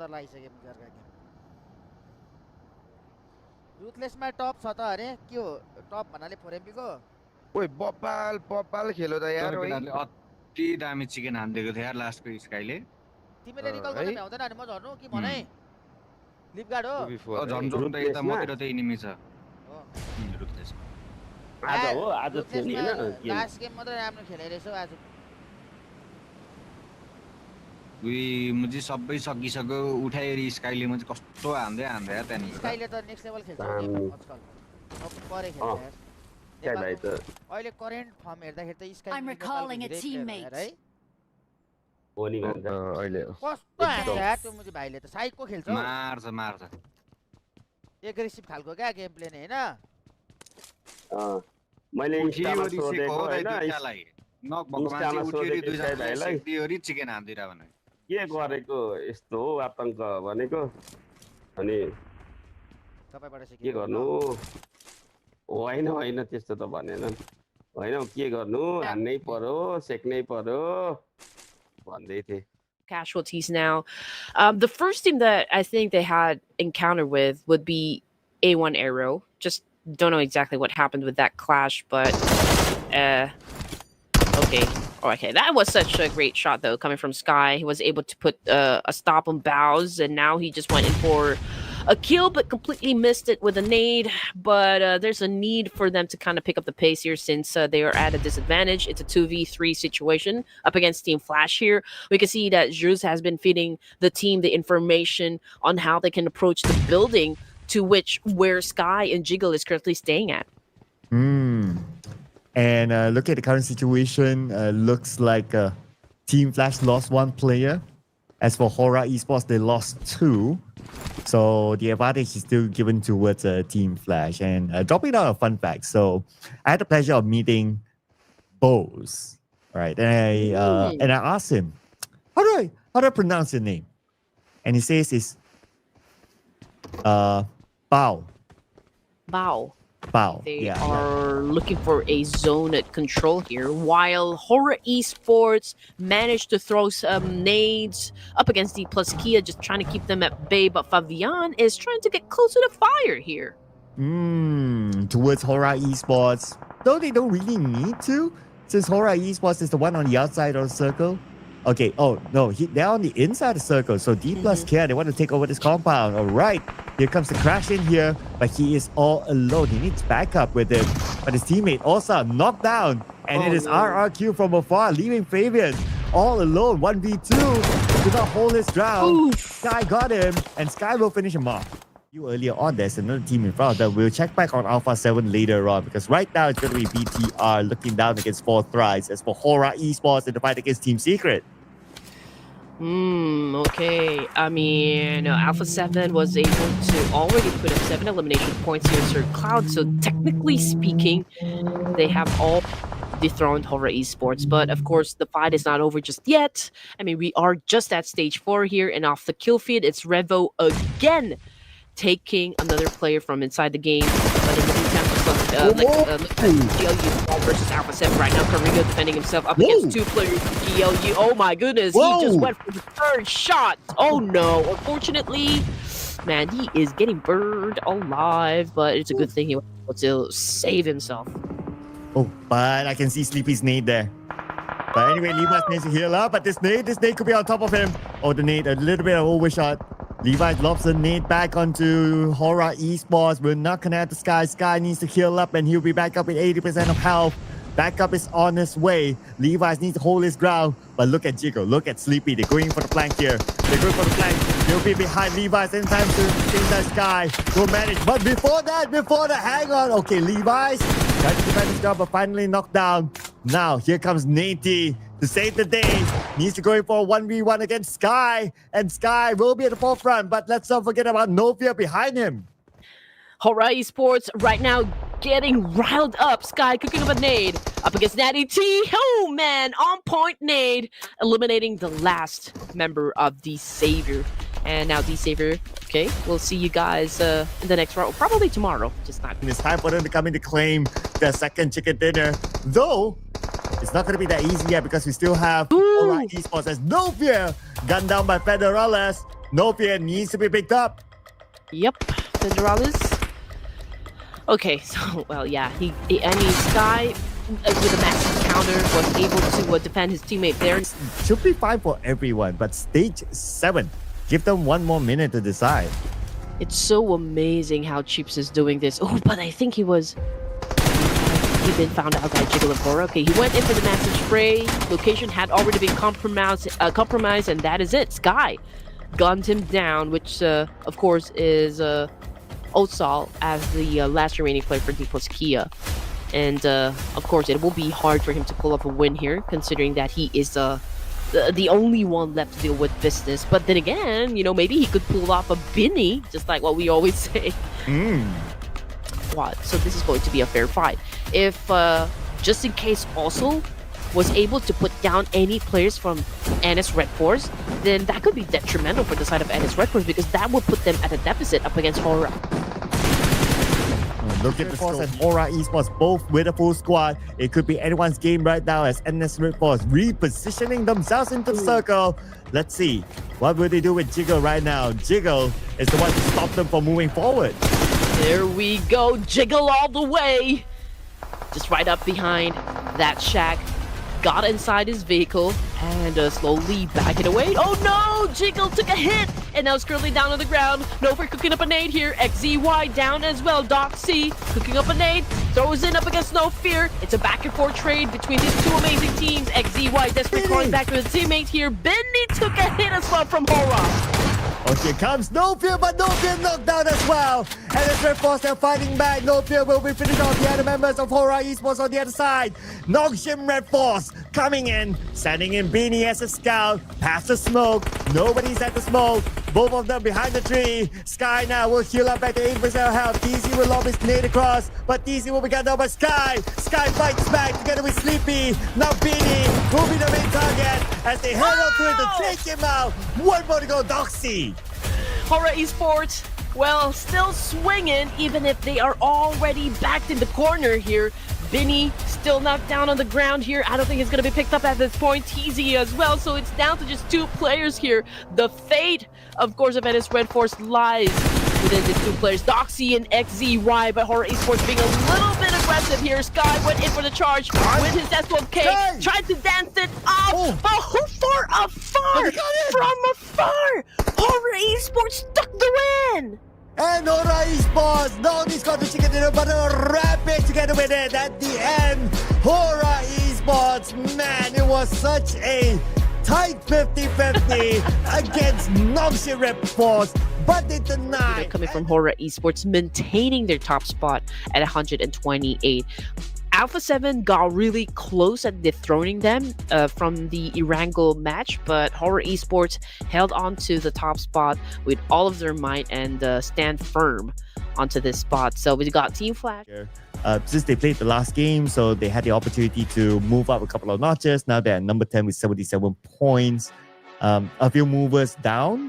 लागिसक्यो अर्का गेम रुथलेसमा टप छ त अरे के हो टप भन्नाले 4MP को ओइ बपाल खेलो त यार ओइ अति दामी चिकन हान्दिएको थियो यार लास्टको स्काईले तिमीले रिकल गर्न भ्याउँदैन अनि म झर्नु कि भनै लिपगार्ड हो झन्झोक त यता मतिर त इनिमी छ हो रुथलेस आज हो आज थियो नि हैन लास्ट गेम मात्र राम्रो खेले रहेछौ आज मुझे सबै सकिसक्यो उठाएर स्काईले म चाहिँ कस्तो हान्दै यार त्यहाँनि स्काईले त नेक्स्ट लेभल खेल्छ गेम आजकल अब परे खेल्छ यार क्या भाइ त अहिले करेन्ट फर्म हेर्दाखेरि त sky I'm recalling a teammate. है हो नि भन्छ अहिले कस्तो हान्छ यार त्यो मुझे भाइले त साइको खेल्छ मार्छ एग्रेसिभ खालको क्या गेम प्ले नै हैन मैले इन्स्टामा सोधेको हैन नक भएको मान्छे उठेरी दुईजना दियोरी चिकन हान्दिरा भने के गरेको यस्तो हो आतंक भनेको अनि तपाईबाट के गर्नु होइन त्यस्तो त भनेन होइन के गर्नु हान्नै पर्यो सेक्नै पर्यो भन्दै थिए casualties now. The first team that I think they had encounter with would be A1 Arrow. Just don't know exactly what happened with that clash, but okay. Okay, that was such a great shot though, coming from Sky. He was able to put a stop on Bows, and now he just went in for a kill, but completely missed it with a nade. But there's a need for them to kind of pick up the pace here since they are at a disadvantage. It's a 2v3 situation up against Team Flash here. We can see that Juz has been feeding the team the information on how they can approach the building to where Sky and Jiggle is currently staying at. And look at the current situation. Looks like Team Flash lost one player. As for Hora Esports, they lost two. So the advantage is still given towards Team Flash. And dropping down a fun fact. So I had the pleasure of meeting Bose, right? And I asked him, how do I pronounce your name? And he says it's Bao. They are looking for a zone at control here, while Hora Esports managed to throw some nades up against D plus Kia, just trying to keep them at bay. But Fabian is trying to get close to the fire here. Towards Hora Esports, though they don't really need to, since Hora Esports is the one on the outside of the circle. Okay, oh no, they're on the inside of the circle. So D plus Kia, they want to take over this compound. All right, here comes the crash in here, but he is all alone. He needs backup with him. But his teammate also knocked down, and it is RRQ from afar, leaving Fabian all alone. 1v2, did not hold his ground. Sky got him, and Sky will finish him off. Earlier on, there's another team in front of them. We'll check back on Alpha 7 later on, because right now it's going to be BTR looking down against 4 Thrice. As for Hora Esports in the fight against Team Secret. Okay. I mean, Alpha 7 was able to already put up 7 elimination points here in Sir Cloud. So technically speaking, they have all dethroned Hora Esports. But of course, the fight is not over just yet. I mean, we are just at stage 4 here, and off the kill feed, it's Revo again taking another player from inside the game. But in the meantime, GLU versus Alpha 7 right now. Carrigo defending himself up against 2 players from GLU. Oh my goodness, he just went for the 3rd shot. Oh no, unfortunately, man, he is getting burned alive, but it's a good thing he was able to save himself. Oh, but I can see Sleepy's nade there. But anyway, Levi's needs to heal up, but this nade could be on top of him. Oh, the nade, a little bit of overshot. Levi lobs the nade back onto Hora Esports. Will not connect the Sky. Sky needs to heal up, and he'll be back up with 80% of health. Backup is on his way. Levi's needs to hold his ground. But look at Jiggle. Look at Sleepy. They're going for the flank here. They're going for the flank. They'll be behind Levi's anytime soon. Think that Sky will manage. But before that, hang on. Okay, Levi's trying to defend his job, but finally knocked down. Now, here comes Nate to save the day. Needs to go in for a 1v1 against Sky. And Sky will be at the forefront. But let's not forget about Novia behind him. Hora Esports right now getting riled up. Sky cooking up a nade up against Natty T. Oh man, on point nade, eliminating the last member of the Savior. And now the Savior, okay, we'll see you guys in the next round, probably tomorrow, just not. It's time for them to come in to claim their second chicken dinner. Though, it's not going to be that easy yet, because we still have Hora Esports as Novia gunned down by Federales. No fear needs to be picked up. Yep, Federalis. Okay, so, well, yeah, Sky, with a massive counter, was able to defend his teammate there. Should be fine for everyone, but stage 7. Give them one more minute to decide. It's so amazing how Chips is doing this. Oh, but I think he been found out by Jiggle and Hora. Okay, he went in for the massive spray. Location had already been compromised, and that is it. Sky gunned him down, which, of course, is Osal as the last remaining player for D+ Kia. And, of course, it will be hard for him to pull off a win here, considering that he is the only one left to deal with business. But then again, you know, maybe he could pull off a Binny, just like what we always say. So this is going to be a fair fight. If just in case also was able to put down any players from NS Red Force, then that could be detrimental for the side of NS Red Force, because that would put them at a deficit up against Hora. Look at the Force and Hora Esports both with a full squad. It could be anyone's game right now as NS Red Force repositioning themselves into the circle. Let's see. What will they do with Jiggle right now? Jiggle is the one to stop them from moving forward. There we go. Jiggle all the way. Just right up behind that shack. Got inside his vehicle and slowly back it away. Oh no! Jiggle took a hit and now is currently down on the ground. Nova cooking up a nade here. XZY down as well. Doxy cooking up a nade. Throws in up against No Fear. It's a back and forth trade between these two amazing teams. XZY desperately calling back to his teammate here. Benny took a hit as well from Hora. Oh, here comes No Fear, but No Fear knocked down as well. And as Red Force are fighting back, No Fear will be finishing off the other members of Hora Esports on the other side. Nongshim Red Force coming in, sending in Beanie as a scout, past the smoke. Nobody's at the smoke. Both of them behind the tree. Sky now will heal up back to 8% health. DC will lob his nade across, but DC will be cut down by Sky. Sky fights back together with Sleepy. Now Beanie will be the main target as they head up to it to take him out. One more to go, Doxy. Hora Esports, well, still swinging, even if they are already backed in the corner here. Binny still knocked down on the ground here. I don't think it's going to be picked up at this point. TZ as well, so it's down to just two players here. The fate, of course, of NS Red Force lies within the two players, Doxy and XZY, but Hora Esports being a little bit aggressive here. Sky went in for the charge with his S12K, tried to dance it off, but who far afar? From afar! Hora Esports stuck the win! And Hora Esports not only got the chicken dinner, but a rampage together with it at the end. Hora Esports, man, it was such a tight 50-50 against Nongshim Red Force, but they denied. Coming from Hora Esports, maintaining their top spot at 128. Alpha 7 got really close at dethroning them from the Erangel match, but Hora Esports held on to the top spot with all of their might and stand firm onto this spot. So we got Team Flash. Since they played the last game, so they had the opportunity to move up a couple of notches. Now they're at number 10 with 77 points. A few movers down.